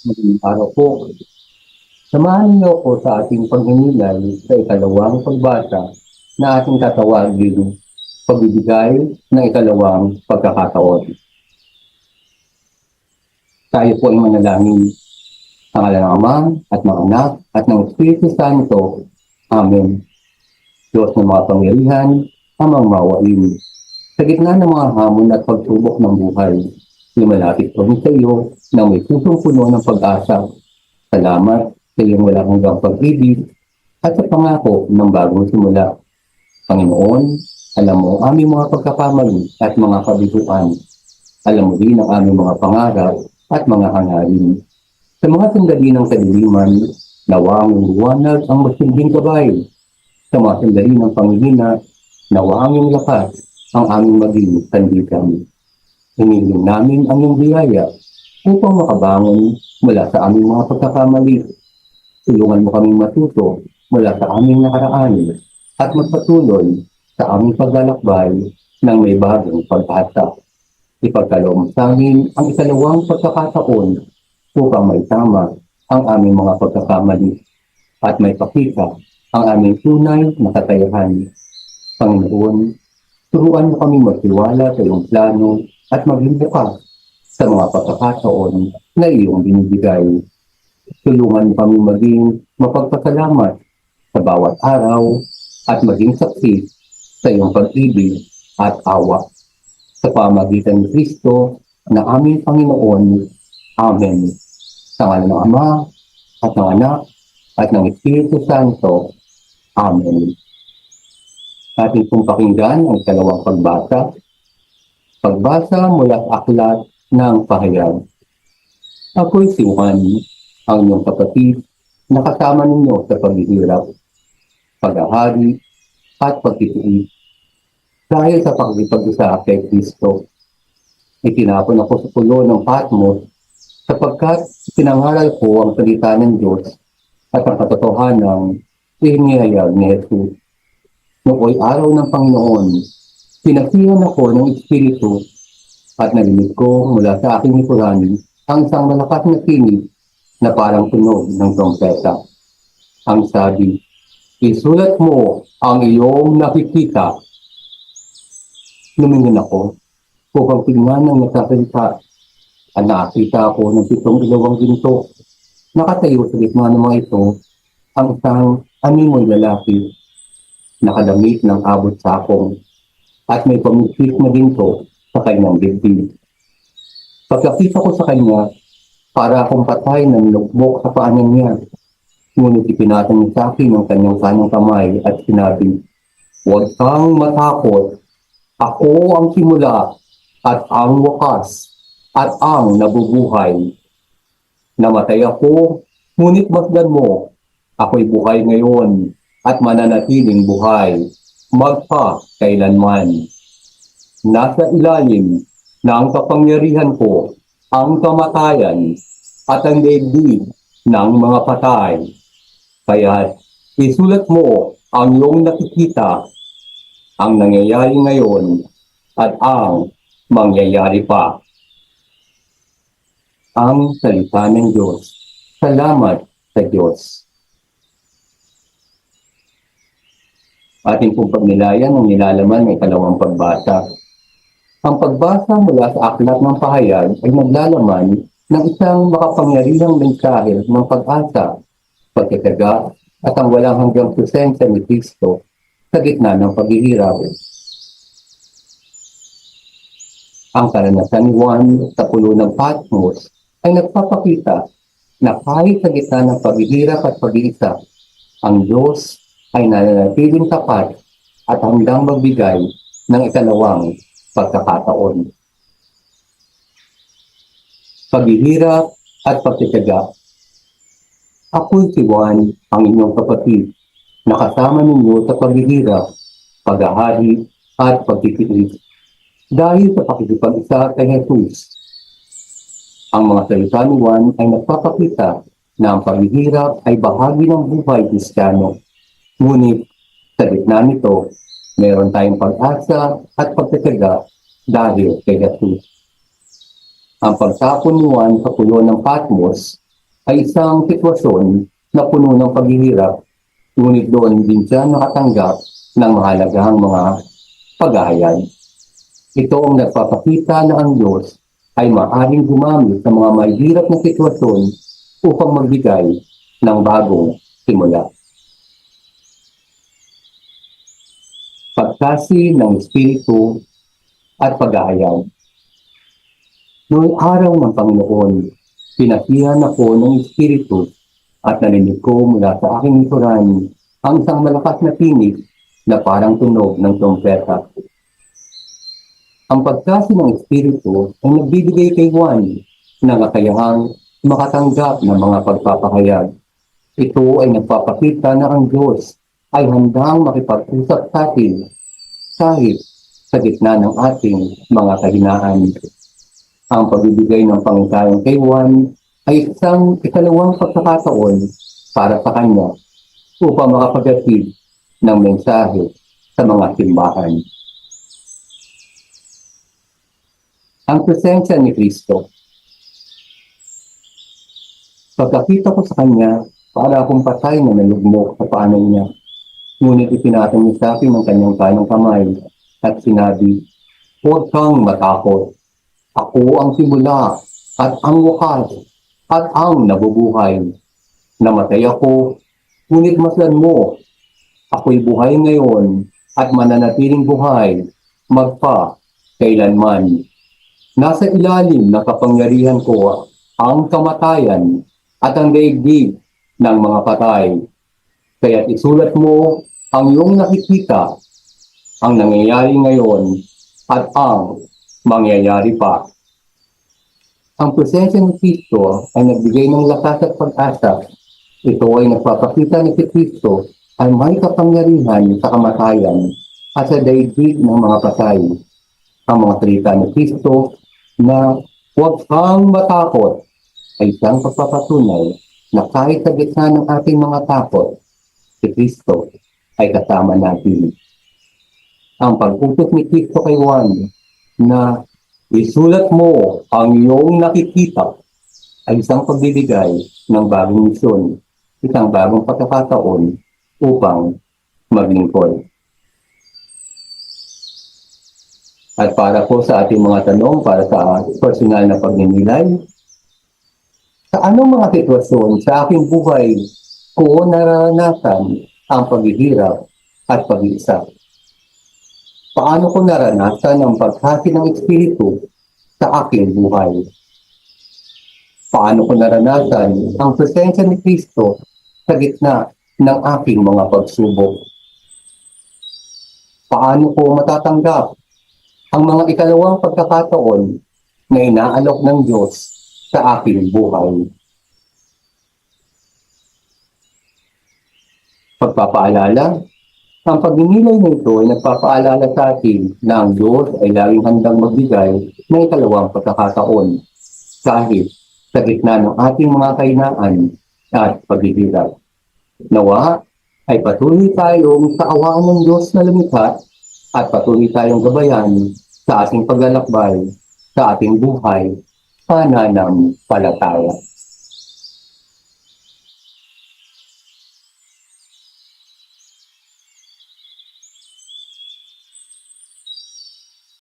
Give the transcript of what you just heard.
Magandang araw po. Samahan niyo ako sa ating pagninilay sa ikalawang pagbasa na ating tatawagin pagbibigay ng ikalawang pagkakataon. Tayo po ay manalangin sa ngalan ng Ama at ng Anak at ng Espiritu Santo. Amen. Diyos ng mga pangyarihan, amang mawain. Sa gitna ng mga hamon at pagsubok ng buhay, lumalapit kami sa iyo na may pusong puno ng pag-asa. Salamat sa iyong walang hanggang pag-ibig at sa pangako ng bagong simula. Panginoon, alam mo ang aming mga pagkakamali at mga kabiguan. Alam mo din ang aming mga pangarap at mga hangarin. Sa mga sandali ng kadiliman, nawa ang liwanag ang masilbing gabay. Sa mga sandali ng panghihina, nawa ang iyong lakas ang aming maging sandigan. Hinihiling namin ang iyong biyaya upang makabangon mula sa aming mga pagkakamali. Tulungan mo kaming matuto mula sa aming nakaraan at magpatuloy sa aming paglalakbay ng may bagong pag-asa. Ipagkaloob sa amin ang ikalawang pagkakataon upang may tama ang aming mga pagkakamali at may pakita ang aming tunay na katayahan. Panginoon, turuan mo kaming magtiwala sa iyong plano at maging bukas sa mga pagkakataon na iyong binibigay. Tulungan mo kami maging mapagpasalamat sa bawat araw at maging saksi sa iyong pag-ibig at awa. Sa pamagitan ni Kristo na aming Panginoon. Amen. Sa ngalan ng Ama at ng Anak at ng Espiritu Santo. Amen. Ating pong pakinggan ang ikalawang pagbasa. Pagbasa mula sa aklat ng pahayag. Ako'y si Juan, ang inyong kapatid, na kasama ninyo sa paghihirap, paghahari, at pagtitiis. Dahil sa pakikipag-isa kay Kristo, itinapon ako sa pulo ng Patmos sapagkat pinangaral ko ang salita ng Diyos at ang katotohanan inihayag ni Jesus. Nooy araw ng Panginoon, pinagsihan ako ng Espiritu at narinig ko mula sa aking likuran ang isang malakas na tinig na parang tunog ng trompeta. Ang sabi, isulat mo ang iyong nakikita. Lumingin ako upang tingnan ng nagsasalita at nakakita ako ng 7 ilawang ginto. Nakatayo sa gitna ng mga ito ang isang animoy lalaki, nakadamit ng abot sakong at may pamikit na ginto sa kanyang dibdib. Pagkakita ko sa kanya, para akong patay ng lukbok sa paanan niya. Ngunit ipinatong niya sa akin ang kanyang kanang kamay at sinabi, huwag kang matakot. Ako ang simula at ang wakas at ang nabubuhay. Namatay ako, ngunit masdan mo, ako'y buhay ngayon at mananatiling buhay, magpa kailanman. Nasa ilalim ng kapangyarihan ko ang kamatayan at ang daigdig ng mga patay. Kaya isulat mo ang iyong nakikita, ang nangyayari ngayon at ang mangyayari pa. Ang salita ng Diyos. Salamat sa Diyos. Ating pong pagnilayan ang nilalaman ng ikalawang pagbasa. Ang pagbasa mula sa aklat ng pahayag ay naglalaman ng isang makapangyarihang mensahe ng pag-asa, pagtitiyaga at ang walang hanggang presensya ni Kristo sa gitna ng paghihirap. Ang karanasan ni Juan sa pulo ng Patmos ay nagpapakita na kahit sa gitna ng paghihirap at pag-iisa, ang Diyos ay nananatiling tapat at handang magbigay ng ikalawang pagkakataon. Paghihirap at pagtitiyaga. Ako'y si Juan, ang inyong kapatid, na kasama ninyo sa paghihirap, paghahari at pagtitiis. Dahil sa pakikipag-isa kay Jesus, ang mga salita ni Juan ay nagpapakita na ang paghihirap ay bahagi ng buhay Kristiyano. Ngunit sa gitna nito, meron tayong pag-asa at pagtitiyaga dahil kay Jesus. Ang pagtapon ni Juan sa pulo ng Patmos ay isang sitwasyon na puno ng paghihirap, ngunit doon din siya nakatanggap ng mahalagahang mga paghahayag. Ito ang nagpapakita na ang Diyos ay maaaring gumamit ng mga mahirap na sitwasyon upang magbigay ng bagong simula. Pagkasi ng Espiritu at paghahayag. Noong araw ng Panginoon, pinasihan ako ng Espiritu at narinig ko mula sa aking likuran ang isang malakas na tinig na parang tunog ng trompeta. Ang pagkasi ng Espiritu ay nagbibigay kay Juan ng kakayahang makatanggap ng mga pagpapahayag. Ito ay nagpapakita na ang Diyos ay handang makipag-usap sa atin kahit sa gitna ng ating mga kahinaan. Ang pagbibigay ng pangisayan kay Juan ay isang ikalawang pagkakataon para sa kanya upang makapagatid ng mensahe sa mga simbahan. Ang presensya ni Kristo. Pagkakita ko sa kanya, para akong patay na nalugmok sa paanan niya. Ngunit ipinatong niya sa akin ang kanyang kanang kamay at sinabi, "Huwag kang matakot. Ako ang simula at ang wakas at ang nabubuhay. Namatay ako, ngunit masdan mo. Ako'y buhay ngayon at mananatiling buhay magpa kailanman. Nasa ilalim ng kapangyarihan ko ang kamatayan at ang daigdig ng mga patay. Kaya't isulat mo ang iyong nakikita, ang nangyayari ngayon at ang mangyayari pa." Ang presensya ng Kristo ay nagbigay ng lakas at pag-asa. Ito ay nagpapakita na si Kristo ay may kapangyarihan sa kamatayan at sa daigdig ng mga patay. Ang mga salita ni Kristo na "huwag kang matakot" ay isang pagpapatunay na kahit sa gitna ng ating mga takot, si Kristo ay kasama natin. Ang pag-utos ni Kristo kay Juan na isulat mo ang iyong nakikita ay isang pagbibigay ng bagong misyon, isang bagong pagkakataon upang maglingkod. At para po sa ating mga tanong para sa personal na pagninilay, sa anong mga sitwasyon sa aking buhay ko nararanasan ang paghihirap at pag-iisa? Paano ko naranasan ang paghati ng Espiritu sa aking buhay? Paano ko naranasan ang presensya ni Kristo sa gitna ng aking mga pagsubok? Paano ko matatanggap ang mga ikalawang pagkakataon na inaalok ng Diyos sa aking buhay? Pagpapaalala, ang pagninilay nito ay nagpapaalala sa atin na ang Diyos ay laging handang magbigay ng ikalawang pagkakataon kahit sa gitna ng ating mga kahinaan at paghihirap. Nawa ay patuloy tayong sa awaan ng Diyos na lumikha at patuloy tayong gabayan sa ating paglalakbay sa ating buhay pananampalataya.